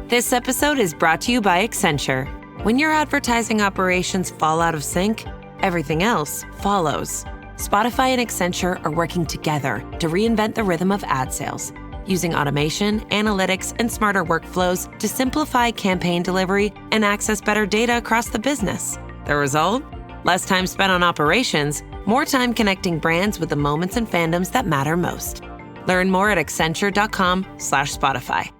This episode is brought to you by Accenture. When your advertising operations fall out of sync, everything else follows. Spotify and Accenture are working together to reinvent the rhythm of ad sales, using automation, analytics, and smarter workflows to simplify campaign delivery and access better data across the business. The result? Less time spent on operations, more time connecting brands with the moments and fandoms that matter most. Learn more at accenture.com/Spotify.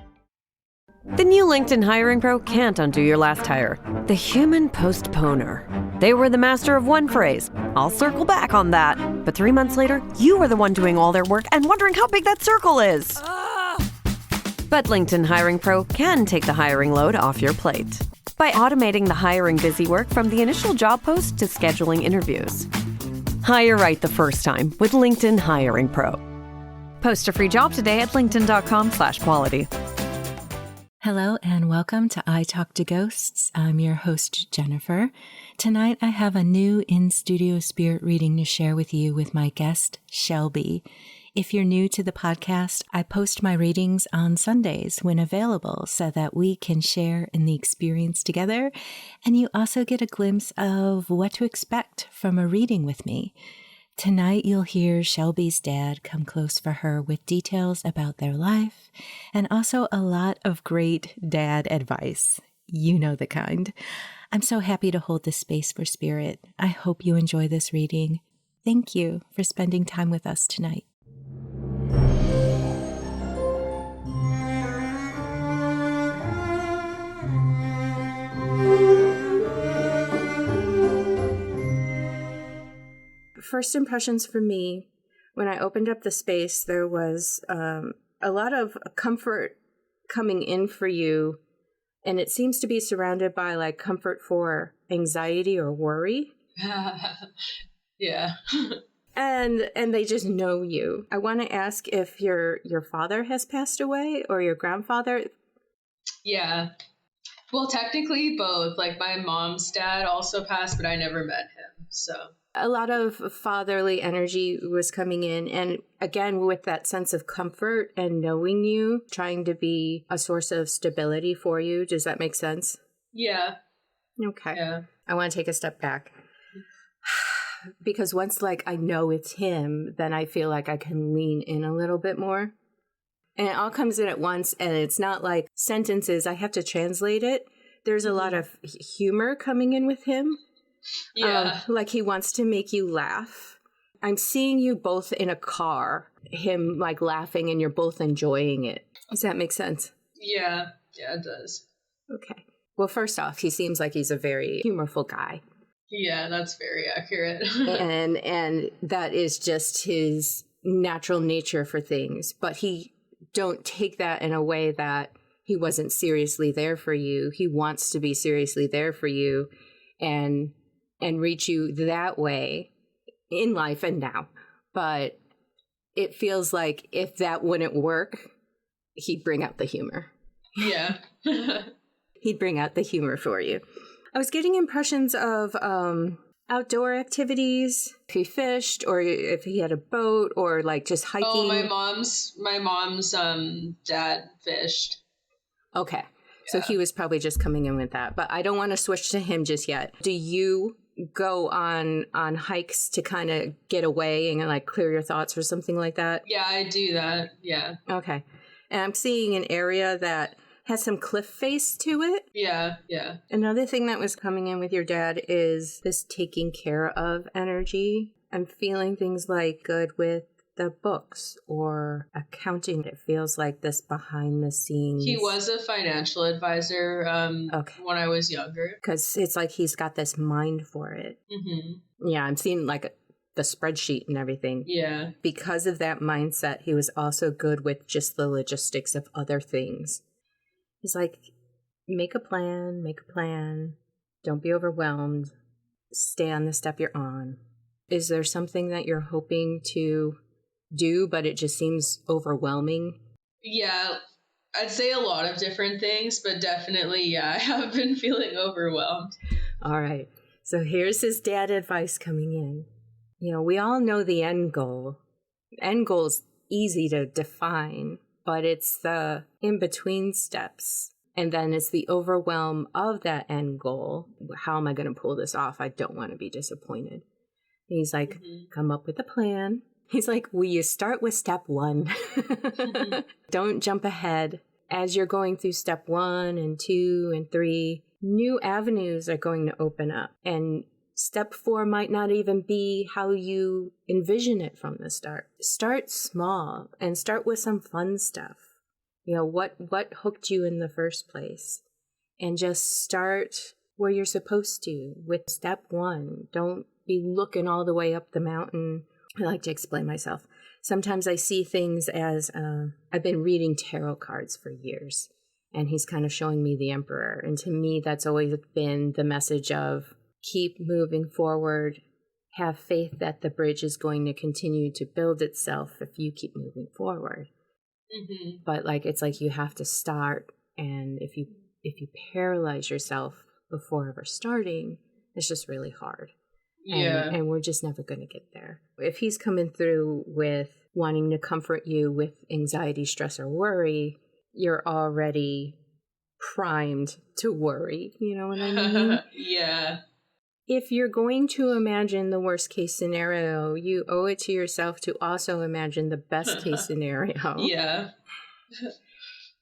The new LinkedIn Hiring Pro can't undo your last hire. The human postponer. They were the master of one phrase. I'll circle back on that. But 3 months later, you are the one doing all their work and wondering how big that circle is. But LinkedIn Hiring Pro can take the hiring load off your plate by automating the hiring busy work from the initial job post to scheduling interviews. Hire right the first time with LinkedIn Hiring Pro. Post a free job today at linkedin.com/quality. Hello and welcome to I Talk to Ghosts. I'm your host, Jennifer. Tonight I have a new in-studio spirit reading to share with you with my guest, Shelby. If you're new to the podcast, I post my readings on Sundays when available so that we can share in the experience together, and you also get a glimpse of what to expect from a reading with me. Tonight, you'll hear Shelby's dad come close for her with details about their life and also a lot of great dad advice. You know the kind. I'm so happy to hold this space for spirit. I hope you enjoy this reading. Thank you for spending time with us tonight. First impressions for me, when I opened up the space, there was a lot of comfort coming in for you, and it seems to be surrounded by like comfort for anxiety or worry. Yeah. and they just know you. I want to ask if your father has passed away or your grandfather. Yeah. Well, technically both. Like my mom's dad also passed, but I never met him. So a lot of fatherly energy was coming in. And again, with that sense of comfort and knowing you, trying to be a source of stability for you. Does that make sense? Yeah. Okay. Yeah. I want to take a step back. Because once like I know it's him, then I feel like I can lean in a little bit more. And it all comes in at once. And it's not like sentences. I have to translate it. There's a lot of humor coming in with him. Yeah. Like he wants to make you laugh. I'm seeing you both in a car, him like laughing and you're both enjoying it. Does that make sense? Yeah. Yeah, it does. Okay. Well, first off, he seems like he's a very humorful guy. Yeah, that's very accurate. and that is just his natural nature for things. But he don't take that in a way that he wasn't seriously there for you. He wants to be seriously there for you and reach you that way in life and now. But it feels like if that wouldn't work, he'd bring out the humor. Yeah. He'd bring out the humor for you. I was getting impressions of outdoor activities, if he fished or if he had a boat or like just hiking. Oh, my mom's dad fished. Okay. So he was probably just coming in with that. But I don't want to switch to him just yet. Do you go on hikes to kind of get away and like clear your thoughts or something like that? Yeah, I do that. Yeah. Okay. And I'm seeing an area that has some cliff face to it. Yeah, yeah. Another thing that was coming in with your dad is this taking care of energy. I'm feeling things like good with the books or accounting. It feels like this behind the scenes. He was a financial advisor when I was younger. Because it's like he's got this mind for it. Mm-hmm. Yeah, I'm seeing like the spreadsheet and everything. Yeah. Because of that mindset, he was also good with just the logistics of other things. He's like, make a plan. Don't be overwhelmed. Stay on the step you're on. Is there something that you're hoping to do, but it just seems overwhelming? Yeah, I'd say a lot of different things, but definitely, yeah, I have been feeling overwhelmed. All right. So here's his dad advice coming in. You know, we all know the end goal. End goal's easy to define, but it's the in-between steps. And then it's the overwhelm of that end goal. How am I going to pull this off? I don't want to be disappointed. He's like, come up with a plan. He's like, will you start with step 1? Don't jump ahead. As you're going through step 1 and 2 and 3, new avenues are going to open up. And step 4 might not even be how you envision it from the start. Start small and start with some fun stuff. You know, what hooked you in the first place? And just start where you're supposed to with step 1. Don't be looking all the way up the mountain. I like to explain myself. Sometimes I see things as, I've been reading tarot cards for years, and he's kind of showing me the Emperor. And to me, that's always been the message of keep moving forward, have faith that the bridge is going to continue to build itself if you keep moving forward. Mm-hmm. But like, it's like you have to start, and if you paralyze yourself before ever starting, it's just really hard. Yeah. And we're just never going to get there. If he's coming through with wanting to comfort you with anxiety, stress, or worry, you're already primed to worry. You know what I mean? Yeah. If you're going to imagine the worst case scenario, you owe it to yourself to also imagine the best case scenario. Yeah.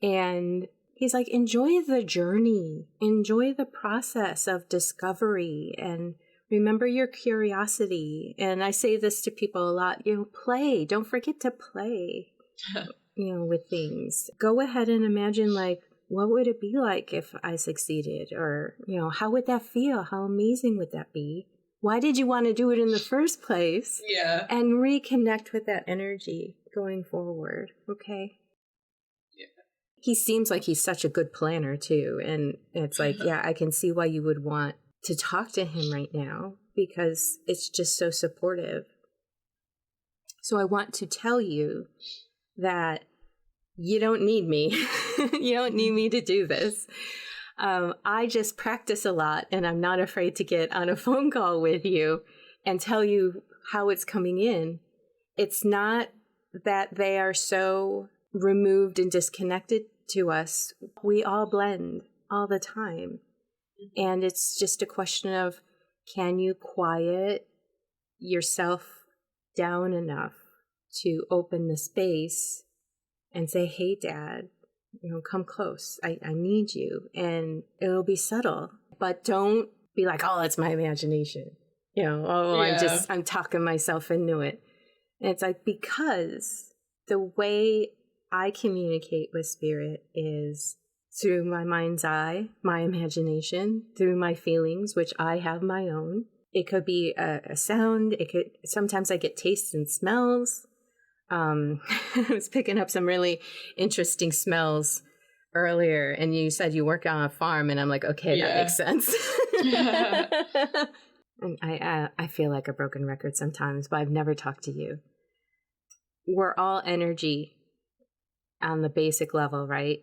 And he's like, enjoy the journey, enjoy the process of discovery, and remember your curiosity. And I say this to people a lot, play. Don't forget to play, with things. Go ahead and imagine, like, what would it be like if I succeeded? Or, how would that feel? How amazing would that be? Why did you want to do it in the first place? Yeah. And reconnect with that energy going forward. Okay. Yeah. He seems like he's such a good planner too. And it's like, yeah, I can see why you would want to talk to him right now, because it's just so supportive. So I want to tell you that you don't need me. You don't need me to do this. I just practice a lot, and I'm not afraid to get on a phone call with you and tell you how it's coming in. It's not that they are so removed and disconnected to us. We all blend all the time. And it's just a question of, can you quiet yourself down enough to open the space and say, hey, Dad, come close. I need you. And it'll be subtle, but don't be like, oh, it's my imagination. I'm talking myself into it. And it's like, because the way I communicate with spirit is through my mind's eye, my imagination, through my feelings, which I have my own. It could be a sound. Sometimes I get tastes and smells. I was picking up some really interesting smells earlier, and you said you work on a farm, and I'm like, okay, that makes sense. And I feel like a broken record sometimes, but I've never talked to you. We're all energy on the basic level, right?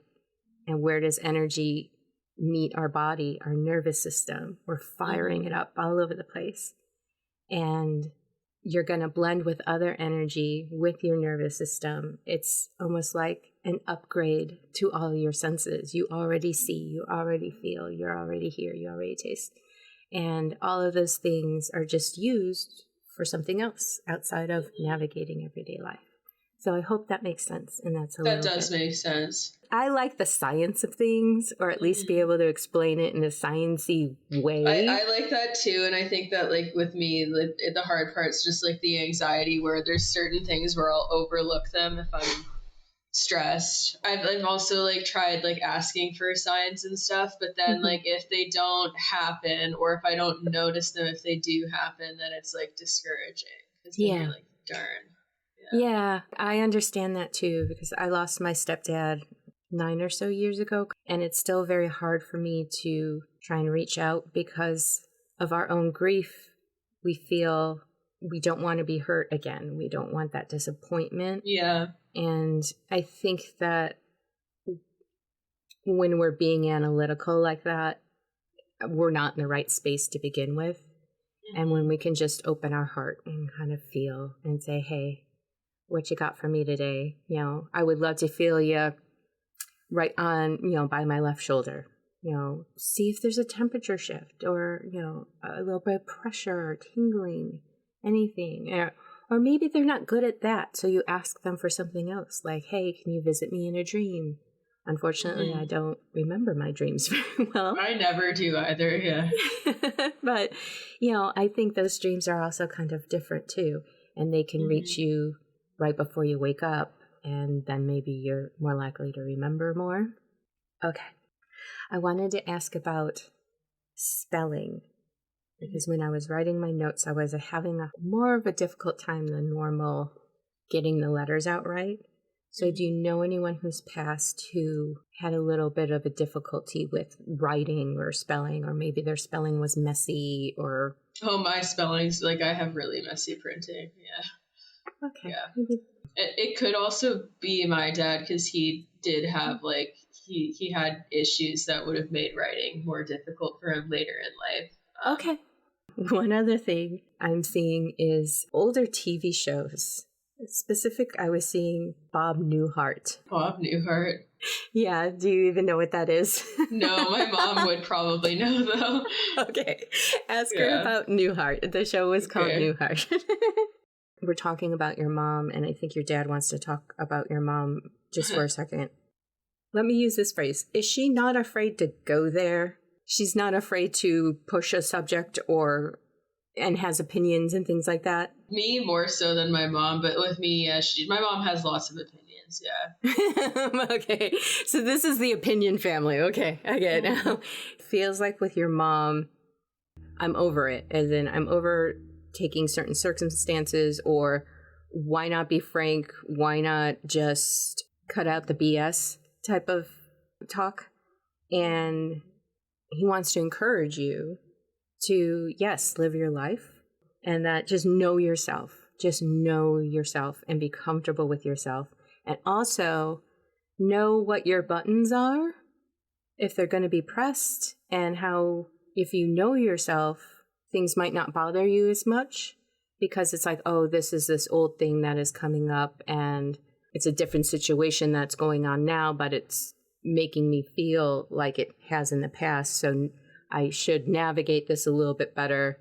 And where does energy meet our body, our nervous system? We're firing it up all over the place. And you're going to blend with other energy with your nervous system. It's almost like an upgrade to all your senses. You already see, you already feel, you're already here, you already taste. And all of those things are just used for something else outside of navigating everyday life. So I hope that makes sense. And that does make sense. I like the science of things, or at least be able to explain it in a sciencey way. I like that too. And I think that, like, with me, the hard part's just like the anxiety, where there's certain things where I'll overlook them if I'm stressed. I've also like tried like asking for signs and stuff, but then like if they don't happen, or if I don't notice them if they do happen, then it's like discouraging. You're like, darn. Yeah, I understand that too, because I lost my stepdad 9 or so years ago, and it's still very hard for me to try and reach out because of our own grief. We feel we don't want to be hurt again. We don't want that disappointment. Yeah. And I think that when we're being analytical like that, we're not in the right space to begin with. And when we can just open our heart and kind of feel and say, hey, what you got for me today? I would love to feel you right on, by my left shoulder. See if there's a temperature shift or, a little bit of pressure or tingling, anything. Or maybe they're not good at that, so you ask them for something else, like, hey, can you visit me in a dream? Unfortunately, I don't remember my dreams very well. I never do either, yeah. But, I think those dreams are also kind of different too, and they can reach you right before you wake up, and then maybe you're more likely to remember more. Okay. I wanted to ask about spelling, because when I was writing my notes, I was having more of a difficult time than normal getting the letters out right. So do you know anyone who's passed who had a little bit of a difficulty with writing or spelling, or maybe their spelling was messy or... Oh, my spelling's, I have really messy printing, yeah. Okay. Yeah. It could also be my dad, because he did have, he had issues that would have made writing more difficult for him later in life. Okay. One other thing I'm seeing is older TV shows. I was seeing Bob Newhart. Bob Newhart? Yeah, do you even know what that is? No, my mom would probably know, though. Okay, ask her about Newhart. The show was called Newhart. We're talking about your mom, and I think your dad wants to talk about your mom just for a second. Let me use this phrase. Is she not afraid to go there? She's not afraid to push a subject and has opinions and things like that? Me more so than my mom, but with me, my mom has lots of opinions, yeah. Okay, so this is the opinion family. Okay, I get it now. Feels like with your mom, I'm over it, as in I'm over taking certain circumstances, or why not be frank? Why not just cut out the BS type of talk? And he wants to encourage you to, yes, live your life, and that just know yourself and be comfortable with yourself. And also know what your buttons are, if they're going to be pressed, and how, if you know yourself, things might not bother you as much, because it's like, oh, this is this old thing that is coming up, and it's a different situation that's going on now, but it's making me feel like it has in the past. So I should navigate this a little bit better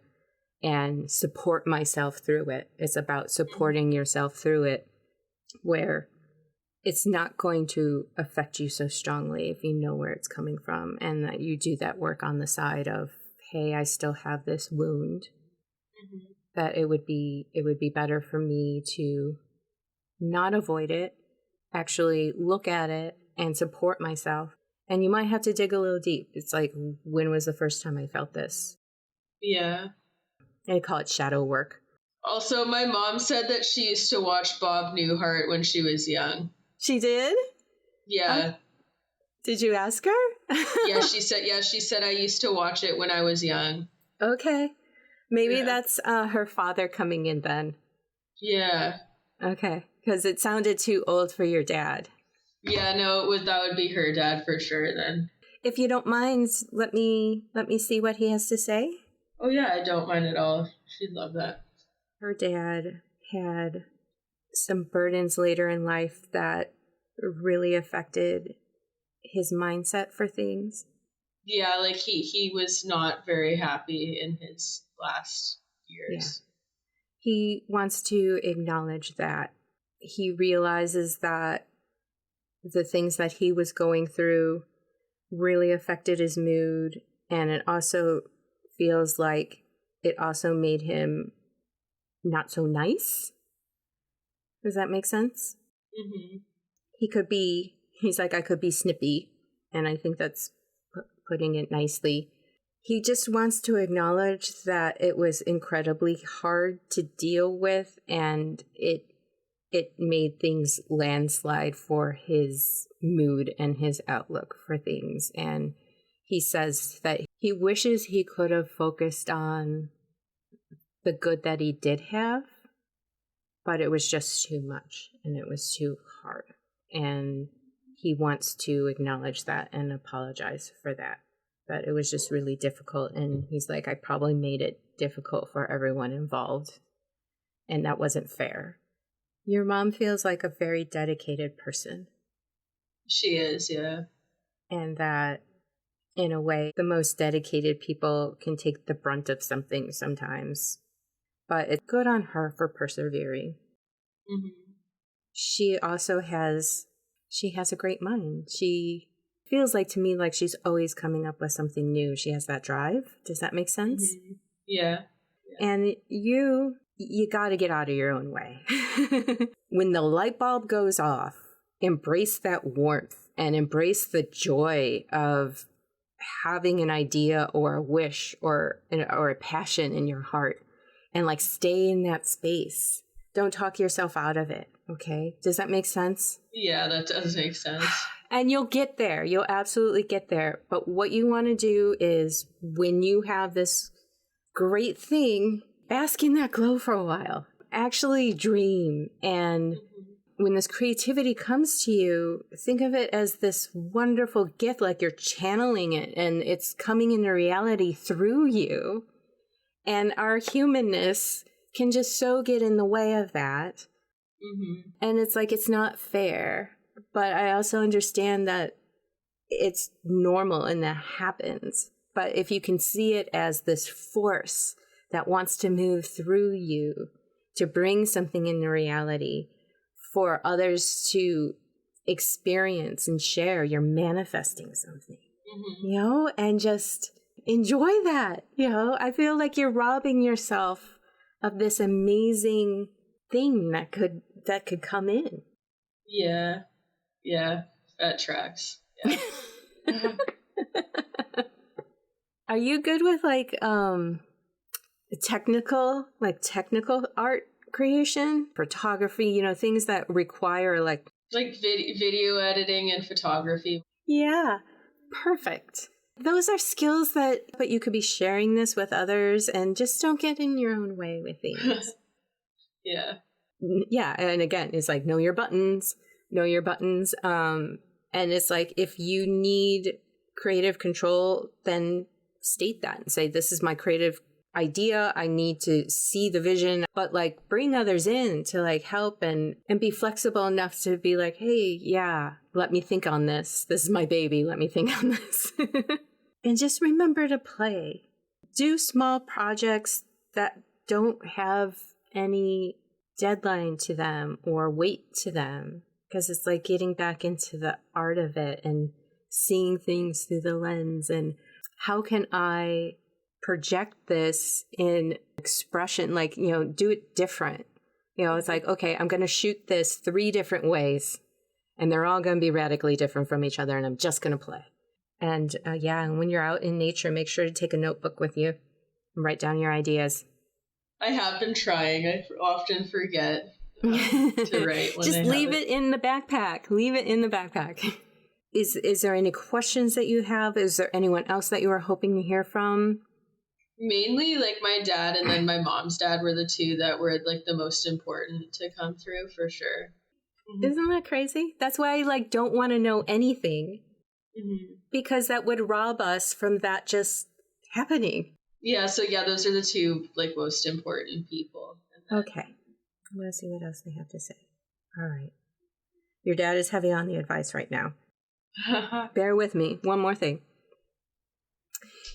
and support myself through it. It's about supporting yourself through it, where it's not going to affect you so strongly if you know where it's coming from, and that you do that work on the side of, hey, I still have this wound, that it would be better for me to not avoid it, actually look at it and support myself. And you might have to dig a little deep. It's like, when was the first time I felt this? Yeah. I call it shadow work. Also, my mom said that she used to watch Bob Newhart when she was young. She did? Yeah. Did you ask her? Yeah, she said I used to watch it when I was young. Okay. Maybe that's her father coming in then. Yeah. Okay. Because it sounded too old for your dad. Yeah, no, that would be her dad for sure then. If you don't mind, let me see what he has to say. Oh yeah, I don't mind at all. She'd love that. Her dad had some burdens later in life that really affected his mindset for things. Yeah, he was not very happy in his last years. Yeah. He wants to acknowledge that. He realizes that the things that he was going through really affected his mood, and it also feels like it also made him not so nice. Does that make sense? Mm-hmm. He's like, I could be snippy, and I think that's putting it nicely. He just wants to acknowledge that it was incredibly hard to deal with, and it made things landslide for his mood and his outlook for things. And he says that he wishes he could have focused on the good that he did have, but it was just too much and it was too hard. And he wants to acknowledge that and apologize for that. But it was just really difficult. And he's like, I probably made it difficult for everyone involved. And that wasn't fair. Your mom feels like a very dedicated person. She is, yeah. And that, in a way, the most dedicated people can take the brunt of something sometimes. But it's good on her for persevering. Mm-hmm. She also has a great mind. She feels like to me like she's always coming up with something new. She has that drive. Does that make sense? Mm-hmm. Yeah. And you got to get out of your own way. When the light bulb goes off, embrace that warmth and embrace the joy of having an idea or a wish or a passion in your heart, and like stay in that space. Don't talk yourself out of it. Okay. Does that make sense? Yeah, that does make sense. And you'll get there. You'll absolutely get there. But what you want to do is, when you have this great thing, bask in that glow for a while. Actually dream. And when this creativity comes to you, think of it as this wonderful gift, like you're channeling it and it's coming into reality through you. And our humanness can just so get in the way of that. Mm-hmm. And it's like, it's not fair. But I also understand that it's normal and that happens. But if you can see it as this force that wants to move through you to bring something into reality for others to experience and share, you're manifesting something, you know, and just enjoy that. You know, I feel like you're robbing yourself of this amazing thing that could come in. Yeah. Yeah. That tracks. Yeah. Are you good with like technical art creation, photography, you know, things that require like video editing and photography? Yeah, perfect. Those are skills but you could be sharing this with others, and just don't get in your own way with things. Yeah. Yeah, and again, it's like know your buttons. And it's like, if you need creative control, then state that and say, this is my creative idea. I need to see the vision, but like bring others in to like help and be flexible enough to be like, hey, yeah, let me think on this. This is my baby. Let me think on this. And just remember to play. Do small projects that don't have any deadline to them or weight to them, because it's like getting back into the art of it and seeing things through the lens. And how can I project this in expression? Like, you know, do it different. You know, it's like, okay, I'm going to shoot this 3 different ways, and they're all going to be radically different from each other, and I'm just going to play. And and when you're out in nature, make sure to take a notebook with you and write down your ideas. I have been trying. I often forget to write when Just leave it in the backpack. Leave it in the backpack. Is there any questions that you have? Is there anyone else that you were hoping to hear from? Mainly, like, my dad and then my mom's dad were the 2 that were like the most important to come through, for sure. Mm-hmm. Isn't that crazy? That's why I like don't want to know anything, because that would rob us from that just happening. Yeah. So yeah, those are the 2 like most important people. Okay. Let's see what else they have to say. All right. Your dad is heavy on the advice right now. Bear with me. One more thing.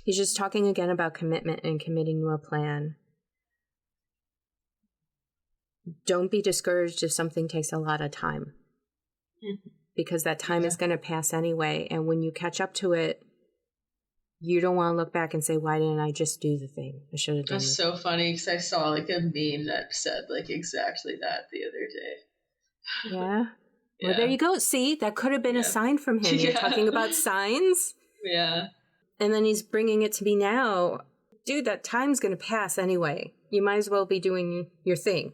He's just talking again about commitment and committing to a plan. Don't be discouraged if something takes a lot of time, because that time is going to pass anyway. And when you catch up to it, you don't want to look back and say, why didn't I just do the thing? I should have done it. That's so funny, because I saw like a meme that said like exactly that the other day. Yeah. Well, there you go. See, that could have been a sign from him. You're talking about signs. Yeah. And then he's bringing it to me now. Dude, that time's going to pass anyway. You might as well be doing your thing.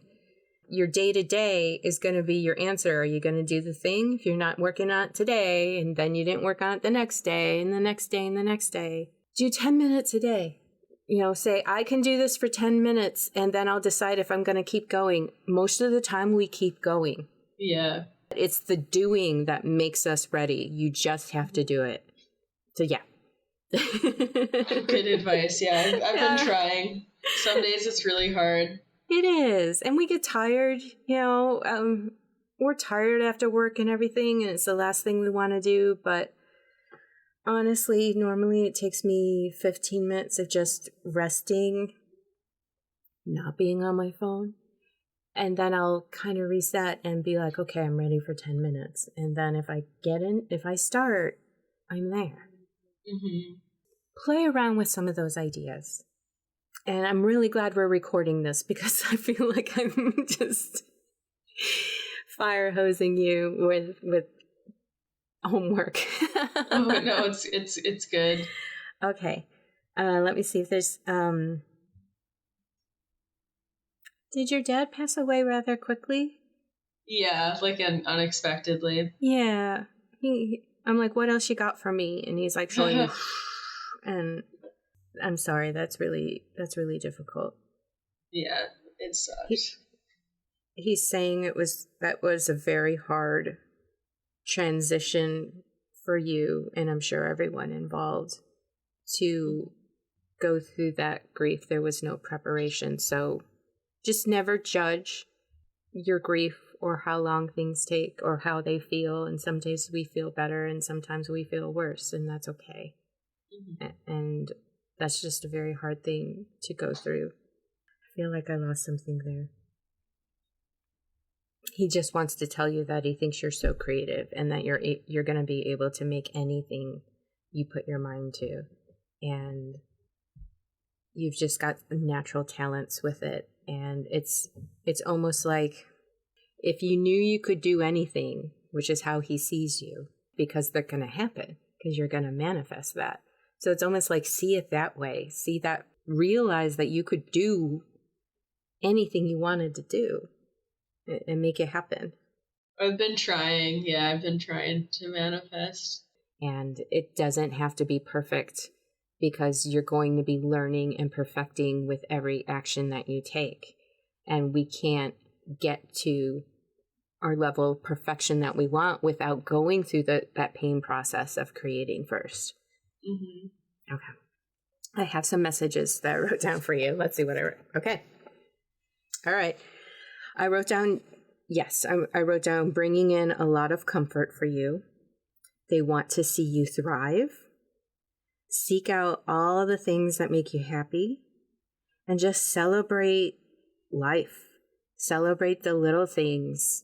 Your day-to-day is going to be your answer. Are you going to do the thing? If you're not working on it today, and then you didn't work on it the next day, and the next day, and the next day, do 10 minutes a day. You know, say, I can do this for 10 minutes, and then I'll decide if I'm going to keep going. Most of the time, we keep going. Yeah. It's the doing that makes us ready. You just have to do it. So, yeah. Good advice. Yeah, I've been trying. Some days it's really hard. It is. And we get tired, you know. we're tired after work and everything, and it's the last thing we want to do. But honestly, normally it takes me 15 minutes of just resting, not being on my phone. And then I'll kind of reset and be like, okay, I'm ready for 10 minutes. And then if I start, I'm there. Mm-hmm. Play around with some of those ideas. And I'm really glad we're recording this because I feel like I'm just fire hosing you with homework. Oh no, it's good. Okay. Let me see if there's Did your dad pass away rather quickly? Yeah, like unexpectedly. Yeah. I'm like, what else you got for me? And he's like showing me, and I'm sorry, that's really difficult. Yeah, it sucks. He's saying that was a very hard transition for you, and I'm sure everyone involved, to go through that grief. There was no preparation, so just never judge your grief or how long things take or how they feel. And some days we feel better and sometimes we feel worse, and that's okay. Mm-hmm. And that's just a very hard thing to go through. I feel like I lost something there. He just wants to tell you that he thinks you're so creative and that you're going to be able to make anything you put your mind to. And you've just got natural talents with it. And it's almost like if you knew you could do anything, which is how he sees you, because they're going to happen, because you're going to manifest that. So it's almost like see it that way. See that, realize that you could do anything you wanted to do and make it happen. I've been trying to manifest. And it doesn't have to be perfect, because you're going to be learning and perfecting with every action that you take. And we can't get to our level of perfection that we want without going through that pain process of creating first. Mm-hmm. Okay. I have some messages that I wrote down for you. Let's see what I wrote. Okay. All right. I wrote down, I wrote down bringing in a lot of comfort for you. They want to see you thrive. Seek out all the things that make you happy and just celebrate life. Celebrate the little things,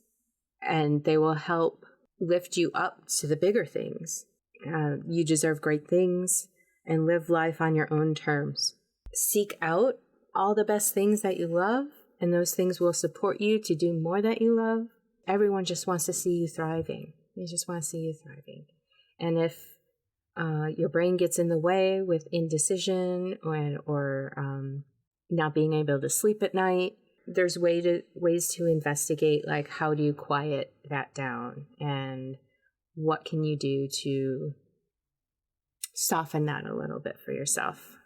and they will help lift you up to the bigger things. You deserve great things and live life on your own terms. Seek out all the best things that you love, and those things will support you to do more that you love. Everyone just wants to see you thriving. They just want to see you thriving. And if your brain gets in the way with indecision or not being able to sleep at night, there's ways to investigate, like how do you quiet that down and what can you do to soften that a little bit for yourself.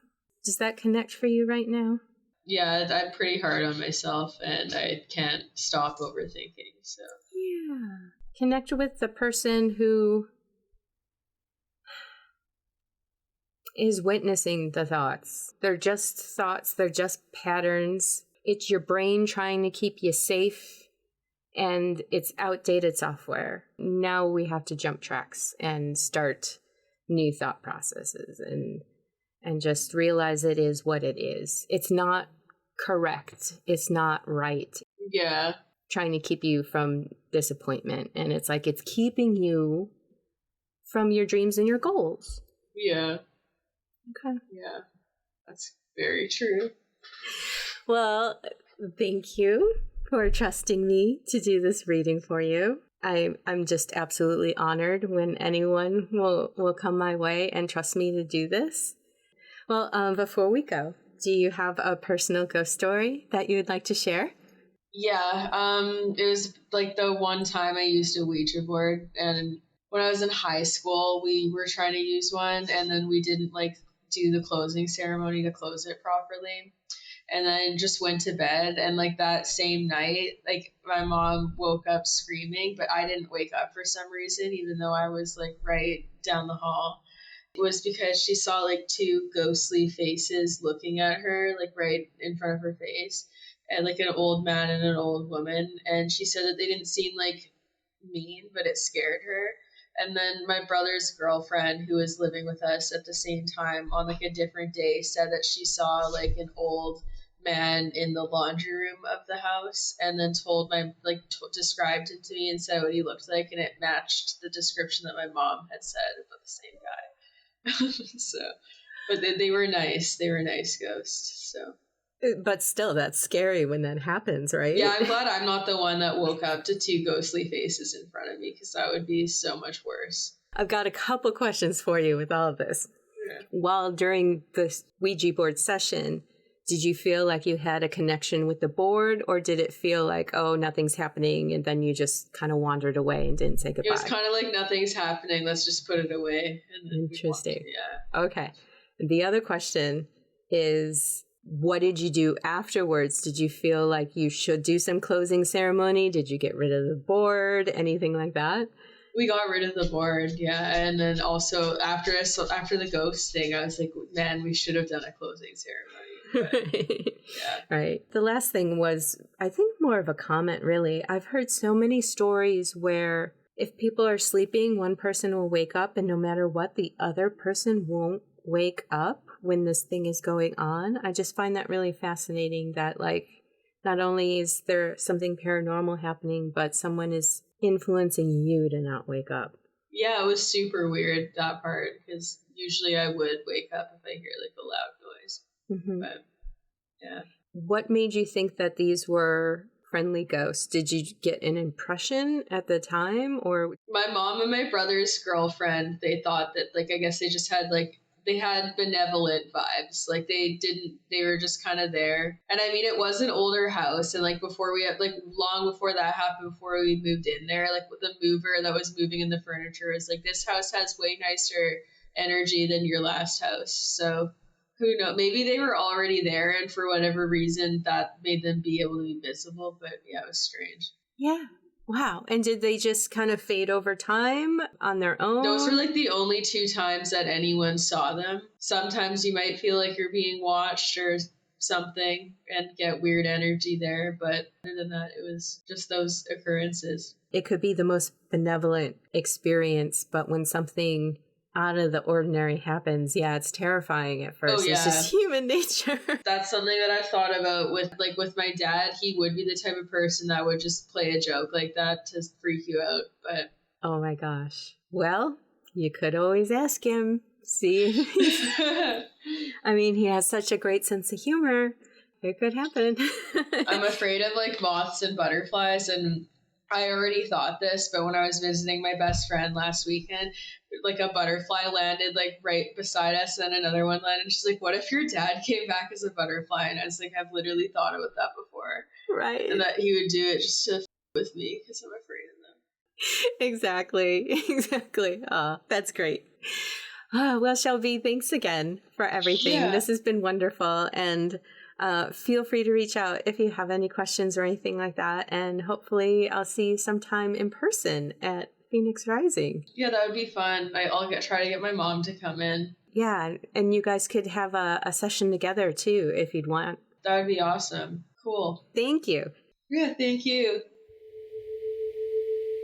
Does that connect for you right now? Yeah, I'm pretty hard on myself and I can't stop overthinking. So yeah, connect with the person who is witnessing the thoughts. They're just thoughts. They're just patterns. It's your brain trying to keep you safe, and it's outdated software. Now we have to jump tracks and start new thought processes and just realize it is what it is. It's not correct. It's not right. Yeah. Trying to keep you from disappointment. And it's like it's keeping you from your dreams and your goals. Yeah. Okay. Yeah. That's very true. Well, thank you for trusting me to do this reading for you. I'm just absolutely honored when anyone will come my way and trust me to do this. Well, before we go, do you have a personal ghost story that you would like to share? Yeah, it was like the one time I used a Ouija board, and when I was in high school, we were trying to use one, and then we didn't do the closing ceremony to close it properly. And then just went to bed, and that same night, my mom woke up screaming, but I didn't wake up for some reason, even though I was right down the hall. It was because she saw two ghostly faces looking at her, right in front of her face, and an old man and an old woman. And she said that they didn't seem like mean, but it scared her. And then my brother's girlfriend, who was living with us at the same time on like a different day, said that she saw like an old man in the laundry room of the house, and then described him to me and said what he looked like, and it matched the description that my mom had said about the same guy. So, but they were nice. They were nice ghosts. So. But still, that's scary when that happens, right? Yeah, I'm glad I'm not the one that woke up to two ghostly faces in front of me, because that would be so much worse. I've got a couple questions for you with all of this. Yeah. While during the Ouija board session, did you feel like you had a connection with the board, or did it feel like, oh, nothing's happening, and then you just kind of wandered away and didn't say goodbye? It was kind of like, nothing's happening, let's just put it away. And then Interesting. Yeah. Okay. The other question is, what did you do afterwards? Did you feel like you should do some closing ceremony? Did you get rid of the board? Anything like that? We got rid of the board, yeah. And then also after the ghost thing, I was like, man, we should have done a closing ceremony. But, yeah. Right. The last thing was, I think, more of a comment, really. I've heard so many stories where if people are sleeping, one person will wake up, and no matter what, the other person won't wake up when this thing is going on. I just find that really fascinating, that like not only is there something paranormal happening, but someone is influencing you to not wake up. Yeah, it was super weird, that part, because usually I would wake up if I hear like a loud noise. Mm-hmm. But yeah. What made you think that these were friendly ghosts? Did you get an impression at the time, or? My mom and my brother's girlfriend, they thought that, like, I guess they just had like, they had benevolent vibes. Like they were just kind of there. And I mean, it was an older house. And like before we had, like long before that happened, before we moved in there, like with the mover that was moving in the furniture was like, this house has way nicer energy than your last house. So who knows? Maybe they were already there, and for whatever reason that made them be able to be visible. But yeah, it was strange. Yeah. Wow. And did they just kind of fade over time on their own? Those were like the only 2 times that anyone saw them. Sometimes you might feel like you're being watched or something and get weird energy there. But other than that, it was just those occurrences. It could be the most benevolent experience, but when something out of the ordinary happens, yeah, it's terrifying at first. Oh, yeah. It's just human nature. That's something that I've thought about with my dad. He would be the type of person that would just play a joke like that to freak you out. But oh my gosh. Well, you could always ask him. See? I mean, he has such a great sense of humor. It could happen. I'm afraid of like moths and butterflies, and I already thought this, but when I was visiting my best friend last weekend, like a butterfly landed like right beside us, and another one landed. And she's like, what if your dad came back as a butterfly? And I was like, I've literally thought about that before. Right. And that he would do it just to with me because I'm afraid of them. Exactly. Oh, that's great. Oh, well, Shelby, thanks again for everything. Yeah. This has been wonderful. And feel free to reach out if you have any questions or anything like that. And hopefully I'll see you sometime in person at Phoenix Rising. Yeah, that would be fun. I'll try to get my mom to come in. Yeah, and you guys could have a session together too if you'd want. That would be awesome. Cool. Thank you. Yeah, thank you.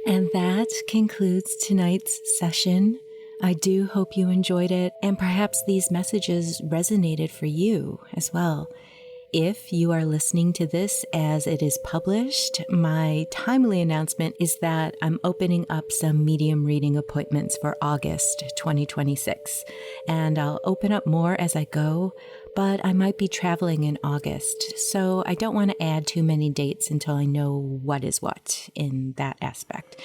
And that concludes tonight's session. I do hope you enjoyed it, and perhaps these messages resonated for you as well. If you are listening to this as it is published, my timely announcement is that I'm opening up some medium reading appointments for August 2026, and I'll open up more as I go, but I might be traveling in August, so I don't want to add too many dates until I know what is what in that aspect.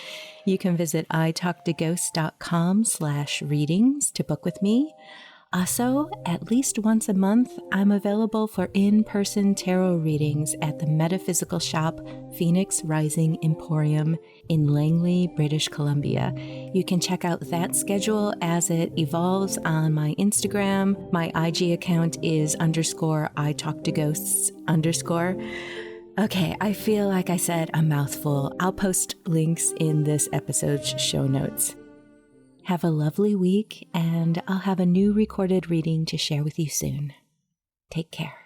You can visit italktoghosts.com/readings to book with me. Also, at least once a month, I'm available for in-person tarot readings at the metaphysical shop Phoenix Rising Emporium in Langley, British Columbia. You can check out that schedule as it evolves on my Instagram. My IG account is _ITalkToGhosts_. Okay, I feel like I said a mouthful. I'll post links in this episode's show notes. Have a lovely week, and I'll have a new recorded reading to share with you soon. Take care.